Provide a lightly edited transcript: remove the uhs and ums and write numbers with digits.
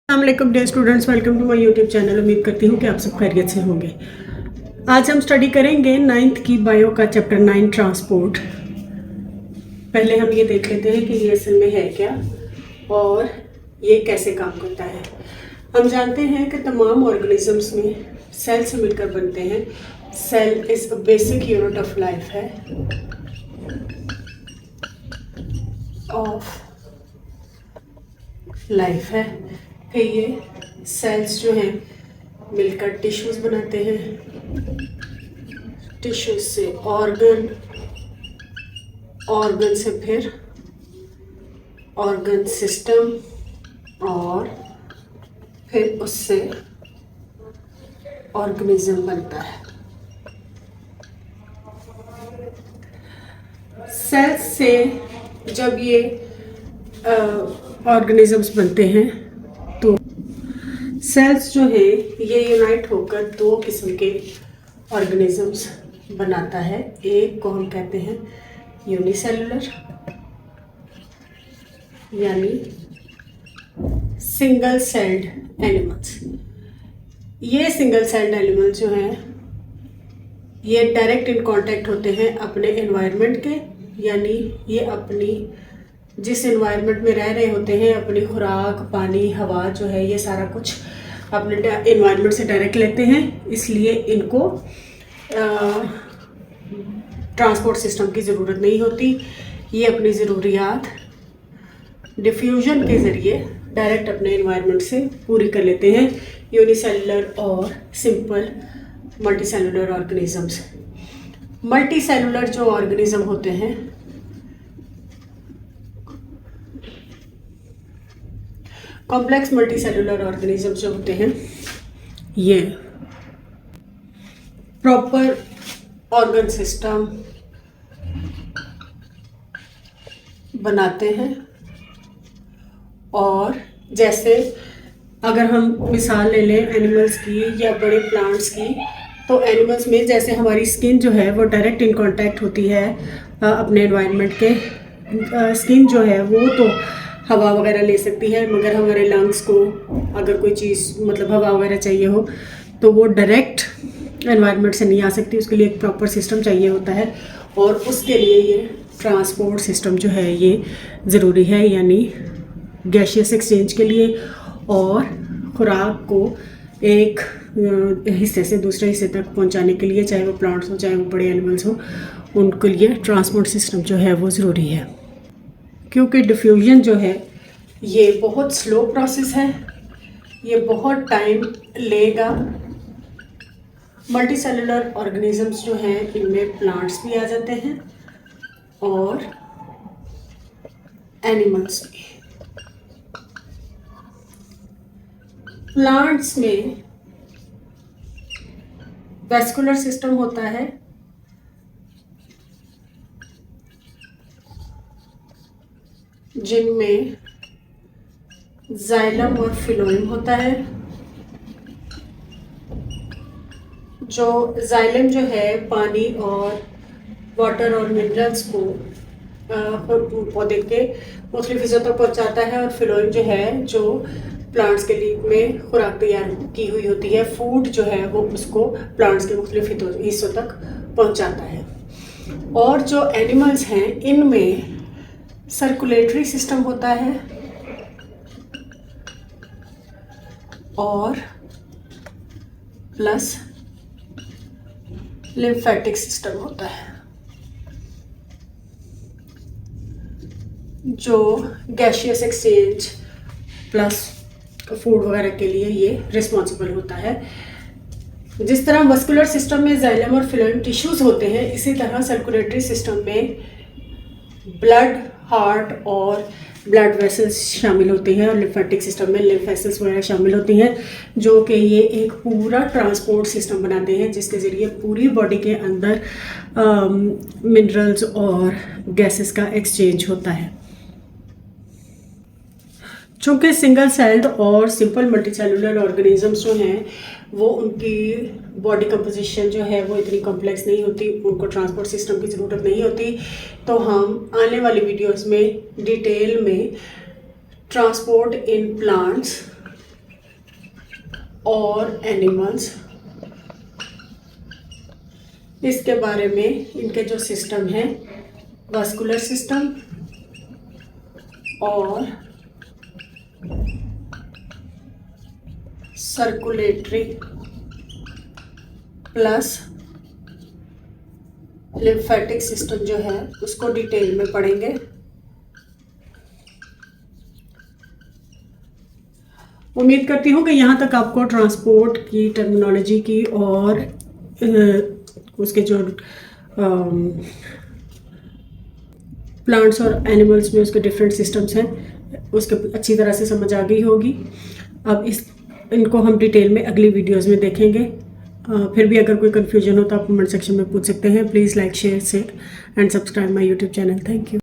अस्सलाम dear students, welcome to my YouTube channel. उम्मीद करती हूँ कि आप सब खैरियत से होंगे। आज हम स्टडी करेंगे 9th की बायो का चैप्टर 9 ट्रांसपोर्ट। पहले हम ये देख लेते हैं कि ये असल में है क्या और ये कैसे काम करता है। हम जानते हैं कि तमाम ऑर्गेनिजम्स में सेल से मिलकर बनते हैं। Cell is a basic unit of life है, फिर ये सेल्स जो हैं मिलकर टिश्यूज़ बनाते हैं, टिश्यूज से ऑर्गन, ऑर्गन से फिर ऑर्गन सिस्टम और फिर उससे ऑर्गेनिज्म बनता है। सेल्स से जब ये ऑर्गेनिजम्स बनते हैं तो सेल्स जो है ये यूनाइट होकर दो किस्म के ऑर्गेनिजम्स बनाता है। एक को हम कहते हैं यूनिसेलुलर यानी सिंगल सेल्ड एनिमल्स। ये सिंगल सेल्ड एनिमल जो हैं ये डायरेक्ट इन कांटेक्ट होते हैं अपने एनवायरनमेंट के, यानी ये अपनी जिस एनवायरनमेंट में रह रहे होते हैं अपनी खुराक, पानी, हवा जो है ये सारा कुछ अपने एनवायरनमेंट से डायरेक्ट लेते हैं। इसलिए इनको ट्रांसपोर्ट सिस्टम की ज़रूरत नहीं होती। ये अपनी ज़रूरियात डिफ्यूजन के ज़रिए डायरेक्ट अपने एनवायरनमेंट से पूरी कर लेते हैं। यूनिसेलुलर और सिंपल मल्टीसेलुलर ऑर्गेनिजम्स। मल्टीसेलुलर जो ऑर्गेनिज्म होते हैं कॉम्प्लेक्स मल्टीसेलुलर ऑर्गेनिजम्स जो होते हैं ये प्रॉपर ऑर्गन सिस्टम बनाते हैं। और जैसे अगर हम मिसाल ले लें एनिमल्स की या बड़े प्लांट्स की, तो एनिमल्स में जैसे हमारी स्किन जो है वो डायरेक्ट इन कांटेक्ट होती है अपने एनवायरनमेंट के। स्किन जो है वो तो हवा वगैरह ले सकती है, मगर हमारे लंग्स को अगर कोई चीज़ मतलब हवा वगैरह चाहिए हो तो वो डायरेक्ट एनवायरनमेंट से नहीं आ सकती। उसके लिए एक प्रॉपर सिस्टम चाहिए होता है और उसके लिए ये ट्रांसपोर्ट सिस्टम जो है ये ज़रूरी है, यानी गैशियस एक्सचेंज के लिए और खुराक को एक हिस्से से दूसरे हिस्से तक पहुंचाने के लिए, चाहे वो प्लांट्स हो चाहे वो बड़े एनिमल्स हो, उनके लिए ट्रांसपोर्ट सिस्टम जो है वो ज़रूरी है। क्योंकि डिफ्यूजन जो है ये बहुत स्लो प्रोसेस है, ये बहुत टाइम लेगा। मल्टीसेलुलर ऑर्गेनिजम्स जो हैं इनमें प्लांट्स भी आ जाते हैं और एनिमल्स भी। प्लांट्स में वेस्कुलर सिस्टम होता है, जिनमें जाइलम और फिलोएम होता है। जो जाइलम जो है पानी और वाटर और मिनरल्स को पौधे के मुख्तलिफ हिस्सों तक पहुंचाता है, और फिलोएम जो है जो प्लांट्स के लिए में खुराक तैयार की हुई होती है, फूड जो है वो उसको प्लांट्स के मुख्तलिफ हिस्सों तक पहुंचाता है। और जो एनिमल्स हैं इनमें सर्कुलेटरी सिस्टम होता है और प्लस लिम्फेटिक सिस्टम होता है, जो गैशियस एक्सचेंज प्लस फूड वगैरह के लिए ये रिस्पॉन्सिबल होता है। जिस तरह मस्कुलर सिस्टम में जाइलम और फिलोएम टिश्यूज होते हैं, इसी तरह सर्कुलेटरी सिस्टम में ब्लड, हार्ट और ब्लड वेसल्स शामिल होते हैं और लिम्फेटिक सिस्टम में लिम्फ वेसल्स वगैरह शामिल होती हैं, जो कि ये एक पूरा ट्रांसपोर्ट सिस्टम बनाते हैं जिसके ज़रिए पूरी बॉडी के अंदर मिनरल्स और गैसेस का एक्सचेंज होता है। चूँकि सिंगल सेल्ड और सिंपल मल्टीसेलुलर ऑर्गेनिजम्स जो हैं वो उनकी बॉडी कंपोजिशन जो है वो इतनी कॉम्प्लेक्स नहीं होती, उनको ट्रांसपोर्ट सिस्टम की ज़रूरत नहीं होती, तो हम आने वाली वीडियोस में डिटेल में ट्रांसपोर्ट इन प्लांट्स और एनिमल्स, इसके बारे में इनके जो सिस्टम है, वास्कुलर सिस्टम और सर्कुलेटरी प्लस लिम्फेटिक सिस्टम जो है उसको डिटेल में पढ़ेंगे। उम्मीद करती हूँ कि यहाँ तक आपको ट्रांसपोर्ट की टर्मिनोलॉजी की और उसके जो प्लांट्स और एनिमल्स में उसके डिफरेंट सिस्टम्स हैं उसके अच्छी तरह से समझ आ गई होगी। अब इनको हम डिटेल में अगली वीडियोस में देखेंगे। फिर भी अगर कोई कन्फ्यूजन हो तो आप कमेंट सेक्शन में पूछ सकते हैं। Please like share and subscribe my YouTube channel. Thank you.